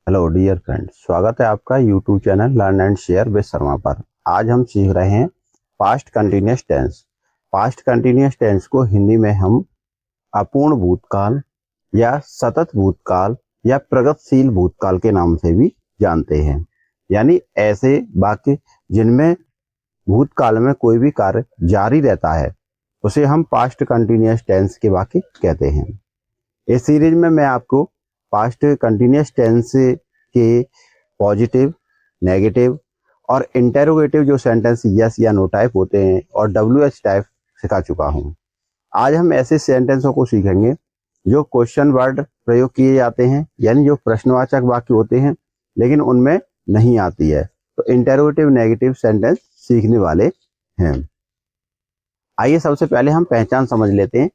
Hello dear friends, स्वागत है आपका YouTube channel learn and share with Sharma पर। आज हम सीख रहे हैं past continuous tense. Past continuous tense को हिंदी में हम अपूर्ण भूतकाल या सतत भूतकाल या प्रगतिशील भूतकाल के नाम से भी जानते हैं। यानी ऐसे वाक्य जिनमें भूतकाल में कोई भी कार्य जारी रहता है उसे हम पास्ट कंटिन्यूअस टेंस के वाक्य कहते हैं। इस सीरीज में मैं आपको पास्ट कंटिन्यूअस टेंस के पॉजिटिव, नेगेटिव और इंटेरोगेटिव जो सेंटेंस यस या नो टाइप होते हैं और डब्ल्यू एच टाइप सिखा चुका हूँ। आज हम ऐसे सेंटेंसों को सीखेंगे जो क्वेश्चन वर्ड प्रयोग किए जाते हैं, यानी जो प्रश्नवाचक वाक्य होते हैं लेकिन उनमें नहीं आती है। तो इंटेरोगेटिव, नेगेटिव सेंटेंस सीखने वाले हैं। आइए सबसे पहले हम पहचान समझ लेते हैं।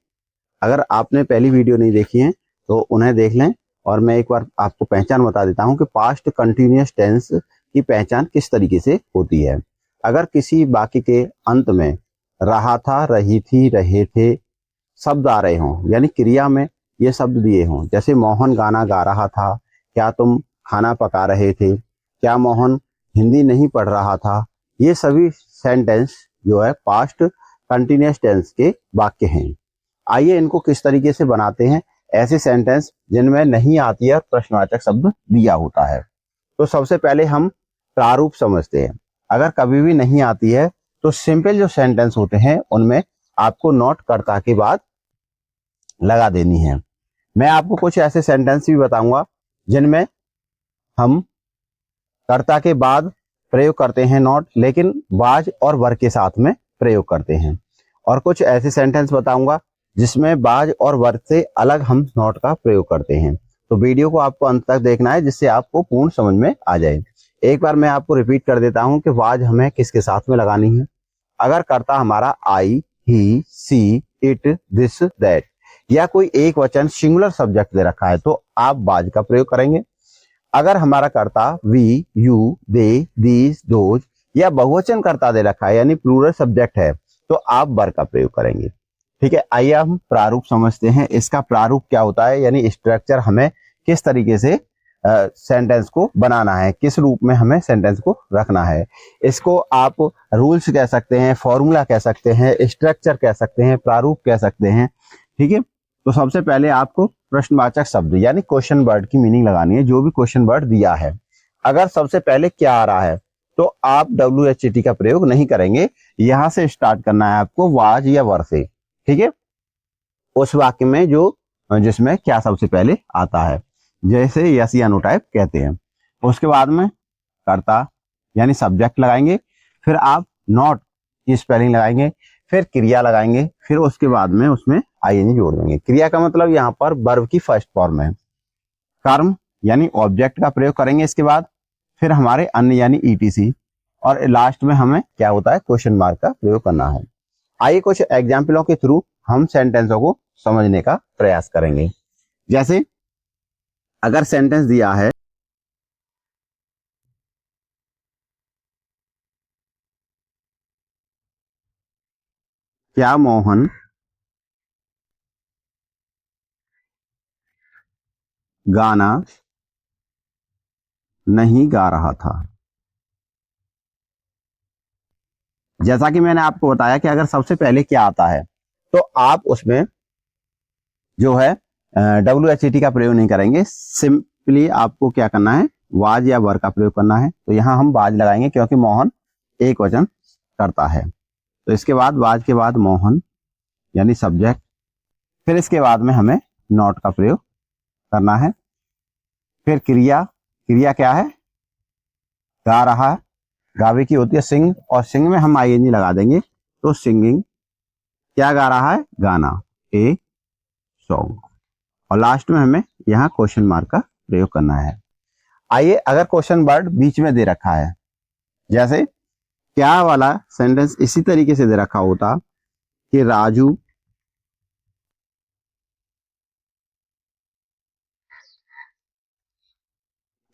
अगर आपने पहली वीडियो नहीं देखी है तो उन्हें देख लें और मैं एक बार आपको पहचान बता देता हूं कि पास्ट कंटिन्यूअस टेंस की पहचान किस तरीके से होती है। अगर किसी वाक्य के अंत में रहा था, रही थी, रहे थे शब्द आ रहे हों, यानी क्रिया में ये शब्द दिए हों, जैसे मोहन गाना गा रहा था, क्या तुम खाना पका रहे थे, क्या मोहन हिंदी नहीं पढ़ रहा था, ये सभी सेंटेंस जो है पास्ट कंटिन्यूअस टेंस के वाक्य हैं। आइए इनको किस तरीके से बनाते हैं। ऐसे सेंटेंस जिनमें नहीं आती है प्रश्नवाचक शब्द दिया होता है। तो सबसे पहले हम प्रारूप समझते हैं। अगर कभी भी नहीं आती है तो सिंपल जो सेंटेंस होते हैं उनमें आपको नॉट कर्ता के बाद लगा देनी है। मैं आपको कुछ ऐसे सेंटेंस भी बताऊंगा जिनमें हम कर्ता के बाद प्रयोग करते हैं नॉट, लेकिन वाज और वर के साथ में प्रयोग करते हैं। और कुछ ऐसे सेंटेंस बताऊंगा जिसमें बाज और वर्ग से अलग हम नॉट का प्रयोग करते हैं। तो वीडियो को आपको अंत तक देखना है जिससे आपको पूर्ण समझ में आ जाए। एक बार मैं आपको रिपीट कर देता हूं कि वाज हमें किसके साथ में लगानी है। अगर कर्ता हमारा आई, ही, सी, इट, दिस, दैट या कोई एक वचन सिंगुलर सब्जेक्ट दे रखा है तो आप बाज का प्रयोग करेंगे। अगर हमारा कर्ता we, you, they, these, those या बहुवचन कर्ता दे रखा है यानी प्लूरल सब्जेक्ट है तो आप वर का प्रयोग करेंगे। ठीक है, आइए हम प्रारूप समझते हैं। इसका प्रारूप क्या होता है, यानी स्ट्रक्चर हमें किस तरीके से सेंटेंस को बनाना है, किस रूप में हमें सेंटेंस को रखना है। इसको आप रूल्स कह सकते हैं, फॉर्मूला कह सकते हैं, स्ट्रक्चर कह सकते हैं, प्रारूप कह सकते हैं। ठीक है, तो सबसे पहले आपको प्रश्नवाचक शब्द यानी क्वेश्चन वर्ड की मीनिंग लगानी है। जो भी क्वेश्चन वर्ड दिया है, अगर सबसे पहले क्या आ रहा है तो आप WHET का प्रयोग नहीं करेंगे। यहां से स्टार्ट करना है आपको वाज या वर से। ठीक है, उस वाक्य में जो जिसमें क्या सबसे पहले आता है, जैसे यस या नो टाइप कहते हैं। उसके बाद में कर्ता यानी सब्जेक्ट लगाएंगे, फिर आप नॉट की स्पेलिंग लगाएंगे, फिर क्रिया लगाएंगे, फिर उसके बाद में उसमें आईएनजी जोड़ देंगे। क्रिया का मतलब यहाँ पर वर्ब की फर्स्ट फॉर्म है। कर्म यानी ऑब्जेक्ट का प्रयोग करेंगे इसके बाद, फिर हमारे अन्य यानी ETC, और लास्ट में हमें क्या होता है क्वेश्चन मार्क का प्रयोग करना है। आइए कुछ एग्जाम्पलों के थ्रू हम सेंटेंसों को समझने का प्रयास करेंगे। जैसे अगर सेंटेंस दिया है क्या मोहन गाना नहीं गा रहा था। जैसा कि मैंने आपको बताया कि अगर सबसे पहले क्या आता है तो आप उसमें जो है WHET का प्रयोग नहीं करेंगे। सिंपली आपको क्या करना है, वाज या वर का प्रयोग करना है। तो यहाँ हम वाज लगाएंगे क्योंकि मोहन एक वचन करता है। तो इसके बाद वाज के बाद मोहन यानी सब्जेक्ट, फिर इसके बाद में हमें नॉट का प्रयोग करना है। फिर क्रिया, क्रिया क्या है, गा रहा है, गावे की होती है सिंग, और सिंग में हम ING लगा देंगे। तो सिंगिंग, क्या गा रहा है, गाना, ए सॉन्ग, और लास्ट में हमें यहाँ क्वेश्चन मार्क का प्रयोग करना है। आइए अगर क्वेश्चन वर्ड बीच में दे रखा है, जैसे क्या वाला सेंटेंस इसी तरीके से दे रखा होता कि राजू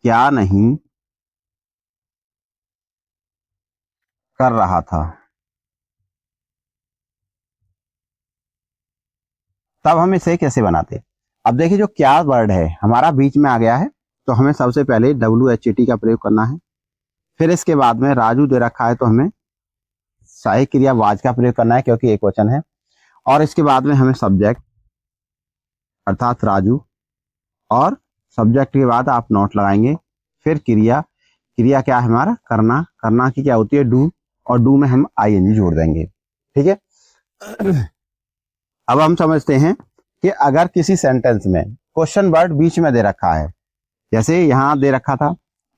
क्या नहीं कर रहा था, तब हम इसे कैसे बनाते। अब देखिए जो क्या वर्ड है हमारा बीच में आ गया है तो हमें सबसे पहले WHAT का प्रयोग करना है। फिर इसके बाद में राजू दे रखा है तो हमें सहायक क्रिया वाज का प्रयोग करना है क्योंकि एक वचन है। और इसके बाद में हमें सब्जेक्ट अर्थात राजू, और सब्जेक्ट के बाद आप नॉट लगाएंगे। फिर क्रिया, क्रिया क्या है हमारा करना, करना की क्या होती है डू, और डू में हम ING जोड़ देंगे। ठीक है। अब हम समझते हैं कि अगर किसी सेंटेंस में क्वेश्चन वर्ड बीच में दे रखा है, जैसे यहाँ दे रखा था,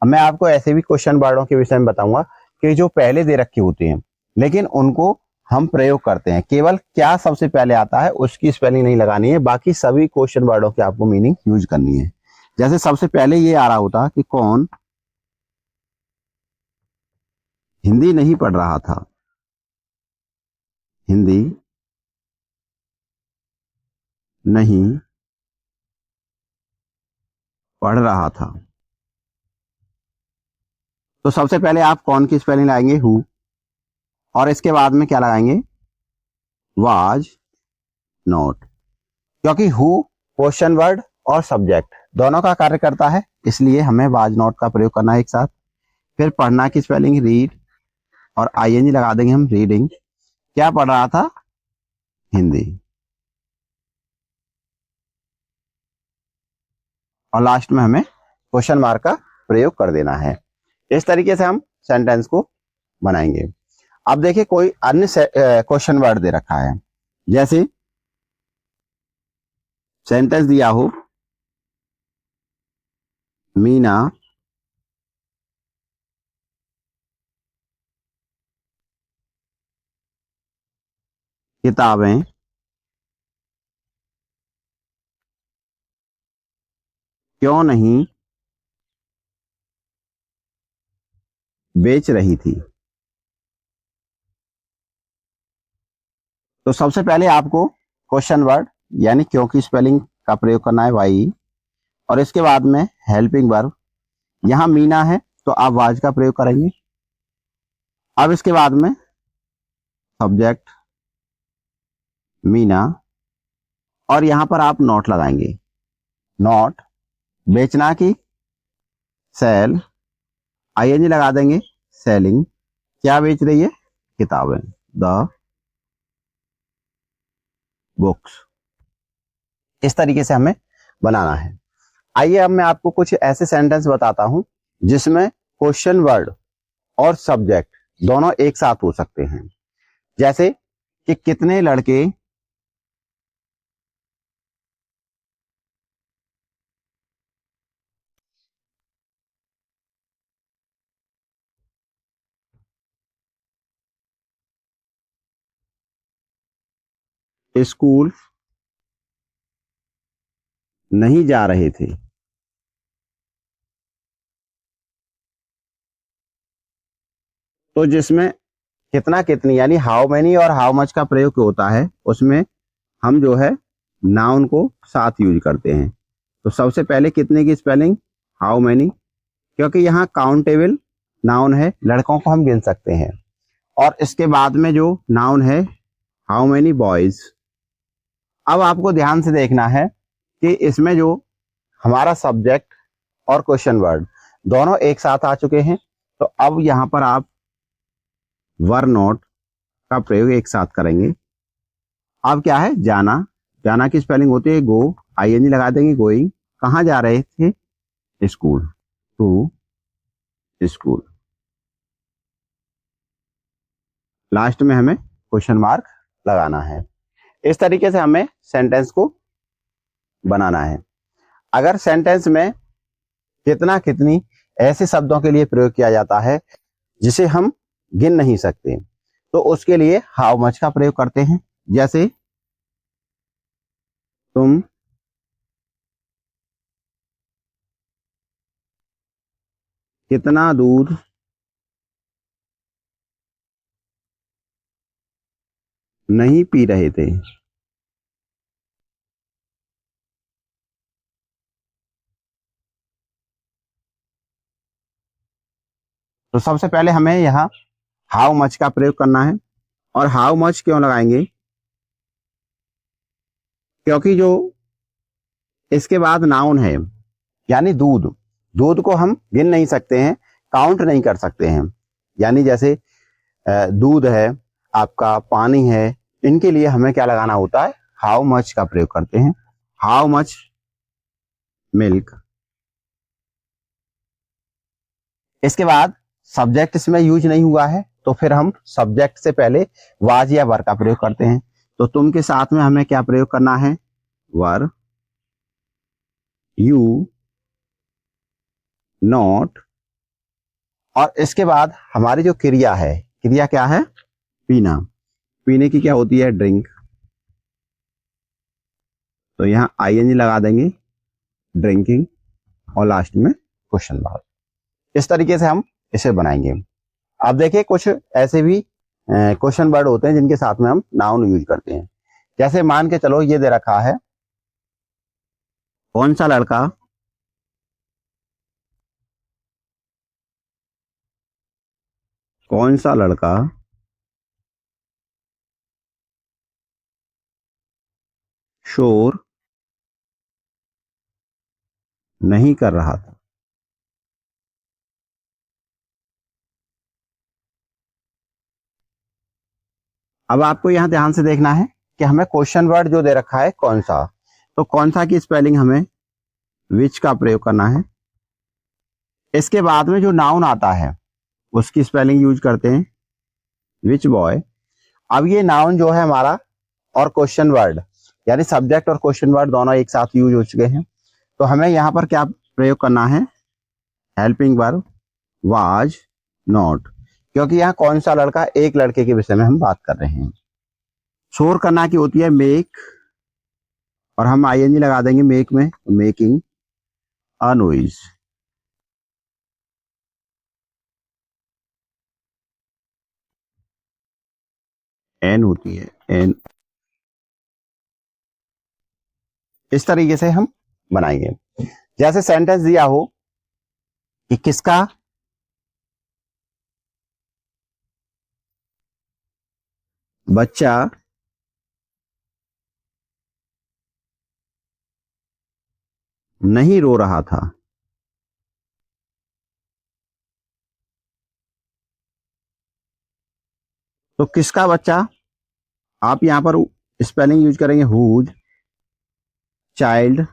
अब मैं आपको ऐसे भी क्वेश्चन वर्डों के विषय में बताऊंगा कि जो पहले दे रखे होते हैं लेकिन उनको हम प्रयोग करते हैं, केवल क्या सबसे पहले आता है उसकी स्पेलिंग नहीं लगानी है, बाकी सभी क्वेश्चन वर्डों की आपको मीनिंग यूज करनी है। जैसे सबसे पहले ये आ रहा होता कि कौन हिंदी नहीं पढ़ रहा था, हिंदी नहीं पढ़ रहा था। तो सबसे पहले आप कौन की स्पेलिंग लगाएंगे हु, और इसके बाद में क्या लगाएंगे वाज नॉट, क्योंकि हु क्वेश्चन वर्ड और सब्जेक्ट दोनों का कार्य करता है, इसलिए हमें वाज नॉट का प्रयोग करना है एक साथ। फिर पढ़ना की स्पेलिंग रीड, और ING लगा देंगे हम रीडिंग, क्या पढ़ रहा था हिंदी, और लास्ट में हमें क्वेश्चन मार्क का प्रयोग कर देना है। इस तरीके से हम सेंटेंस को बनाएंगे। अब देखिए कोई अन्य क्वेश्चन वर्ड दे रखा है, जैसे सेंटेंस दिया हो मीना किताबें क्यों नहीं बेच रही थी। तो सबसे पहले आपको क्वेश्चन वर्ड यानी क्यों की स्पेलिंग का प्रयोग करना है वाई, और इसके बाद में हेल्पिंग वर्ब, यहां मीना है तो आप वाज का प्रयोग करेंगे। अब इसके बाद में सब्जेक्ट मीना, और यहां पर आप नॉट लगाएंगे, नॉट बेचना की सेल, ING लगा देंगे सेलिंग, क्या बेच रही है किताबें द बुक्स। इस तरीके से हमें बनाना है। आइए अब मैं आपको कुछ ऐसे सेंटेंस बताता हूं जिसमें क्वेश्चन वर्ड और सब्जेक्ट दोनों एक साथ हो सकते हैं। जैसे कि कितने लड़के स्कूल नहीं जा रहे थे। तो जिसमें कितना कितनी यानी हाउ मैनी और हाउ मच का प्रयोग होता है, उसमें हम जो है नाउन को साथ यूज करते हैं। तो सबसे पहले कितने की स्पेलिंग हाउ मैनी, क्योंकि यहाँ काउंटेबल नाउन है, लड़कों को हम गिन सकते हैं। और इसके बाद में जो नाउन है हाउ मैनी बॉयज। अब आपको ध्यान से देखना है कि इसमें जो हमारा सब्जेक्ट और क्वेश्चन वर्ड दोनों एक साथ आ चुके हैं, तो अब यहाँ पर आप वर नॉट का प्रयोग एक साथ करेंगे। अब क्या है जाना, जाना की स्पेलिंग होती है गो, ING लगा देंगे गोइंग, कहाँ जा रहे थे स्कूल, टू स्कूल, लास्ट में हमें क्वेश्चन मार्क लगाना है। इस तरीके से हमें सेंटेंस को बनाना है। अगर सेंटेंस में कितना कितनी ऐसे शब्दों के लिए प्रयोग किया जाता है जिसे हम गिन नहीं सकते, तो उसके लिए हाउ मच का प्रयोग करते हैं। जैसे तुम कितना दूध नहीं पी रहे थे। तो सबसे पहले हमें यहाँ हाउ मच का प्रयोग करना है। और हाउ मच क्यों लगाएंगे, क्योंकि जो इसके बाद नाउन है यानी दूध, दूध को हम गिन नहीं सकते हैं, काउंट नहीं कर सकते हैं। यानी जैसे दूध है, आपका पानी है, इनके लिए हमें क्या लगाना होता है, हाउ मच का प्रयोग करते हैं। How much milk. इसके बाद सब्जेक्ट इसमें यूज नहीं हुआ है, तो फिर हम सब्जेक्ट से पहले वाज या वर का प्रयोग करते हैं। तो तुम के साथ में हमें क्या प्रयोग करना है, वर, यू, नॉट, और इसके बाद हमारी जो क्रिया है, क्रिया क्या है, पीना। पीने की क्या होती है, ड्रिंक। तो यहां आईएनजी लगा देंगे, ड्रिंकिंग, और लास्ट में क्वेश्चन मार्क। इस तरीके से हम इसे बनाएंगे। अब देखिए कुछ ऐसे भी क्वेश्चन वर्ड होते हैं जिनके साथ में हम नाउन यूज करते हैं। जैसे मान के चलो ये दे रखा है, कौन सा लड़का कौन सा लड़का शोर नहीं कर रहा था। अब आपको यहां ध्यान से देखना है कि हमें क्वेश्चन वर्ड जो दे रखा है कौन सा, तो कौन सा की स्पेलिंग हमें विच का प्रयोग करना है। इसके बाद में जो नाउन आता है उसकी स्पेलिंग यूज करते हैं विच बॉय। अब ये नाउन जो है हमारा और क्वेश्चन वर्ड, यानी सब्जेक्ट और क्वेश्चन वर्ड दोनों एक साथ यूज हो चुके हैं। तो हमें यहाँ पर क्या प्रयोग करना है, हेल्पिंग वर्ब वाज नॉट, क्योंकि यहाँ कौन सा लड़का, एक लड़के के विषय में हम बात कर रहे हैं। शोर करना की होती है मेक, और हम आईएनजी लगा देंगे मेक में, मेकिंग अ नॉइज। एन होती है एन। इस तरीके से हम बनाएंगे। जैसे सेंटेंस दिया हो कि किसका बच्चा नहीं रो रहा था। तो किसका बच्चा, आप यहां पर स्पेलिंग यूज करेंगे हुज चाइल्ड।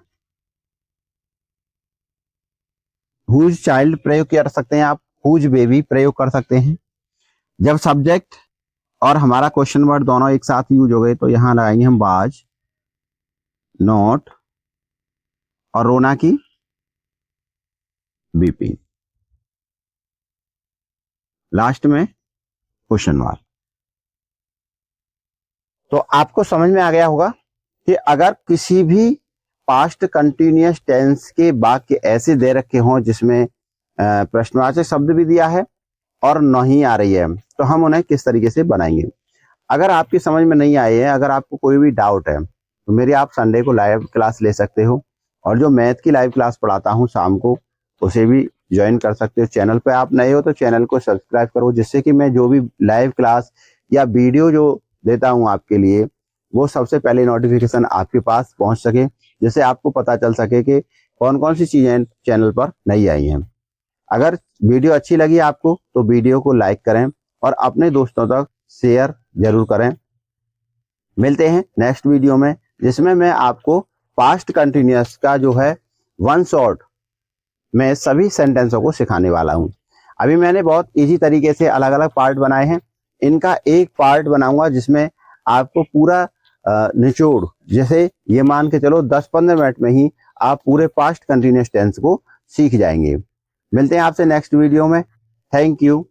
हुज चाइल्ड प्रयोग कर सकते हैं आप, हुज बेबी प्रयोग कर सकते हैं। जब सब्जेक्ट और हमारा क्वेश्चन वर्ड दोनों एक साथ यूज हो गए तो यहां लगाएंगे हम बाज नॉट, और रोना की बीपी, लास्ट में क्वेश्चन मार्क। तो आपको समझ में आ गया होगा कि अगर किसी भी पास्ट कंटिन्यूअस टेंस के वाक्य ऐसे दे रखे हों जिसमें प्रश्नवाचक शब्द भी दिया है और नहीं आ रही है, तो हम उन्हें किस तरीके से बनाएंगे। अगर आपकी समझ में नहीं आए हैं, अगर आपको कोई भी डाउट है, तो मेरी आप संडे को लाइव क्लास ले सकते हो, और जो मैथ की लाइव क्लास पढ़ाता हूँ शाम को, उसे भी ज्वाइन कर सकते हो। चैनल पे आप नए हो तो चैनल को सब्सक्राइब करो, जिससे कि मैं जो भी लाइव क्लास या वीडियो जो देता हूँ आपके लिए, वो सबसे पहले नोटिफिकेशन आपके पास पहुंच सके, जिससे आपको पता चल सके कि कौन कौन सी चीजें चैनल पर नई आई हैं। अगर वीडियो अच्छी लगी आपको तो वीडियो को लाइक करें और अपने दोस्तों तक शेयर जरूर करें। मिलते हैं नेक्स्ट वीडियो में, जिसमें मैं आपको पास्ट कंटिन्यूअस का जो है वन शॉट में सभी सेंटेंसों को सिखाने वाला हूं। अभी मैंने बहुत इजी तरीके से अलग अलग पार्ट बनाए हैं, इनका एक पार्ट बनाऊंगा जिसमें आपको पूरा निचोड़, जैसे ये मान के चलो 10-15 मिनट में ही आप पूरे पास्ट कंटिन्यूअस टेंस को सीख जाएंगे। मिलते हैं आपसे नेक्स्ट वीडियो में। Thank you.